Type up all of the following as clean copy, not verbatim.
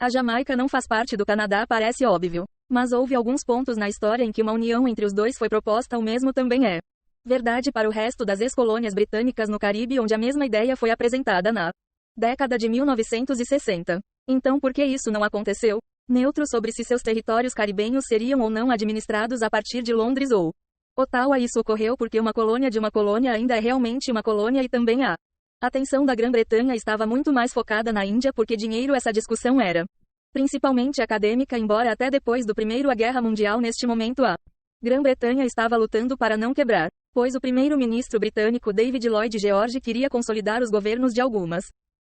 A Jamaica não faz parte do Canadá, parece óbvio. Mas houve alguns pontos na história em que uma união entre os dois foi proposta, o mesmo também é verdade para o resto das ex-colônias britânicas no Caribe, onde a mesma ideia foi apresentada na década de 1960. Então por que isso não aconteceu? Neutro sobre se seus territórios caribenhos seriam ou não administrados a partir de Londres ou Ottawa, isso ocorreu porque uma colônia de uma colônia ainda é realmente uma colônia e também a atenção da Grã-Bretanha estava muito mais focada na Índia porque dinheiro essa discussão era principalmente acadêmica, embora até depois do Primeira Guerra Mundial neste momento a Grã-Bretanha estava lutando para não quebrar, pois o primeiro-ministro britânico David Lloyd George queria consolidar os governos de algumas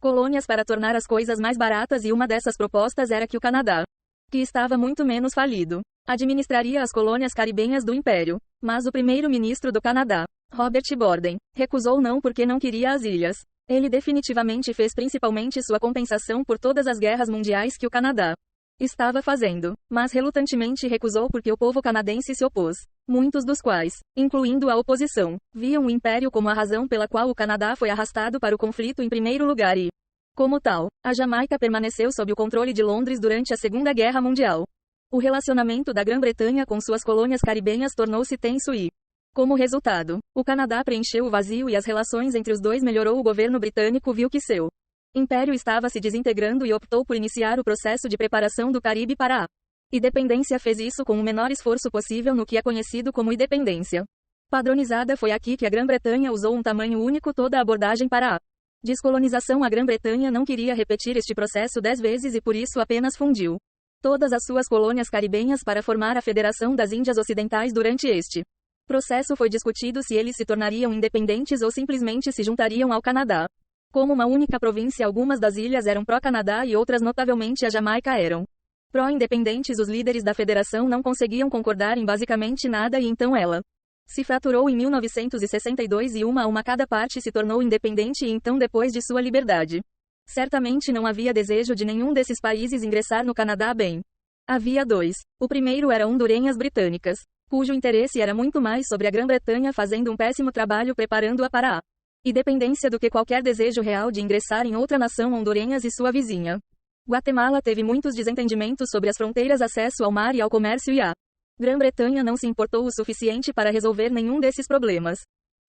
colônias para tornar as coisas mais baratas, e uma dessas propostas era que o Canadá, que estava muito menos falido, administraria as colônias caribenhas do Império. Mas o primeiro-ministro do Canadá, Robert Borden, recusou não porque não queria as ilhas. Ele definitivamente fez principalmente sua compensação por todas as guerras mundiais que o Canadá estava fazendo, mas relutantemente recusou porque o povo canadense se opôs. Muitos dos quais, incluindo a oposição, viam o Império como a razão pela qual o Canadá foi arrastado para o conflito em primeiro lugar e, como tal, a Jamaica permaneceu sob o controle de Londres durante a Segunda Guerra Mundial. O relacionamento da Grã-Bretanha com suas colônias caribenhas tornou-se tenso e, como resultado, o Canadá preencheu o vazio e as relações entre os dois melhorou. O governo britânico viu que seu império estava se desintegrando e optou por iniciar o processo de preparação do Caribe para a independência. Fez isso com o menor esforço possível no que é conhecido como independência padronizada. Foi aqui que a Grã-Bretanha usou um tamanho único toda a abordagem para a descolonização. A Grã-Bretanha não queria repetir este processo 10 vezes e por isso apenas fundiu todas as suas colônias caribenhas para formar a Federação das Índias Ocidentais. Durante este processo foi discutido se eles se tornariam independentes ou simplesmente se juntariam ao Canadá. Como uma única província, algumas das ilhas eram pró-Canadá e outras, notavelmente a Jamaica, eram pró-independentes. Os líderes da federação não conseguiam concordar em basicamente nada e então ela se fraturou em 1962 e uma a uma cada parte se tornou independente. E então, depois de sua liberdade, certamente não havia desejo de nenhum desses países ingressar no Canadá. Bem, havia dois. O primeiro era Hondurenhas britânicas, cujo interesse era muito mais sobre a Grã-Bretanha fazendo um péssimo trabalho preparando-a para a independência do que qualquer desejo real de ingressar em outra nação. Hondurenhas e sua vizinha Guatemala teve muitos desentendimentos sobre as fronteiras, acesso ao mar e ao comércio, e a Grã-Bretanha não se importou o suficiente para resolver nenhum desses problemas.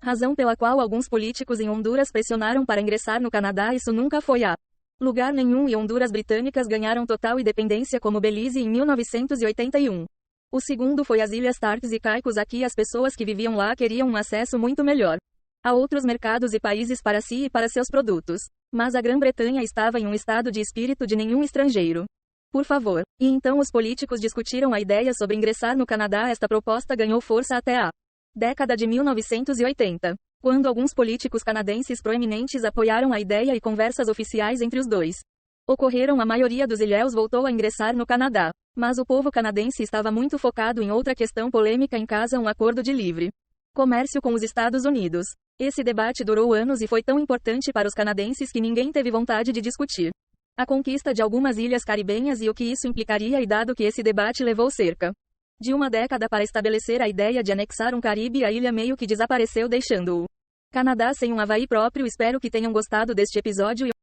Razão pela qual alguns políticos em Honduras pressionaram para ingressar no Canadá. Isso nunca foi a lugar nenhum e Honduras britânicas ganharam total independência como Belize em 1981. O segundo foi as Ilhas Tartas e Caicos. Aqui as pessoas que viviam lá queriam um acesso muito melhor a outros mercados e países para si e para seus produtos. Mas a Grã-Bretanha estava em um estado de espírito de nenhum estrangeiro. Por favor. E então os políticos discutiram a ideia sobre ingressar no Canadá. Esta proposta ganhou força até a década de 1980, quando alguns políticos canadenses proeminentes apoiaram a ideia e conversas oficiais entre os dois ocorreram. A maioria dos ilhéus voltou a ingressar no Canadá, mas o povo canadense estava muito focado em outra questão polêmica em casa: um acordo de livre comércio com os Estados Unidos. Esse debate durou anos e foi tão importante para os canadenses que ninguém teve vontade de discutir a conquista de algumas ilhas caribenhas e o que isso implicaria, e dado que esse debate levou cerca de uma década para estabelecer a ideia de anexar um Caribe, a ilha meio que desapareceu, deixando o Canadá sem um Havaí próprio. Espero que tenham gostado deste episódio e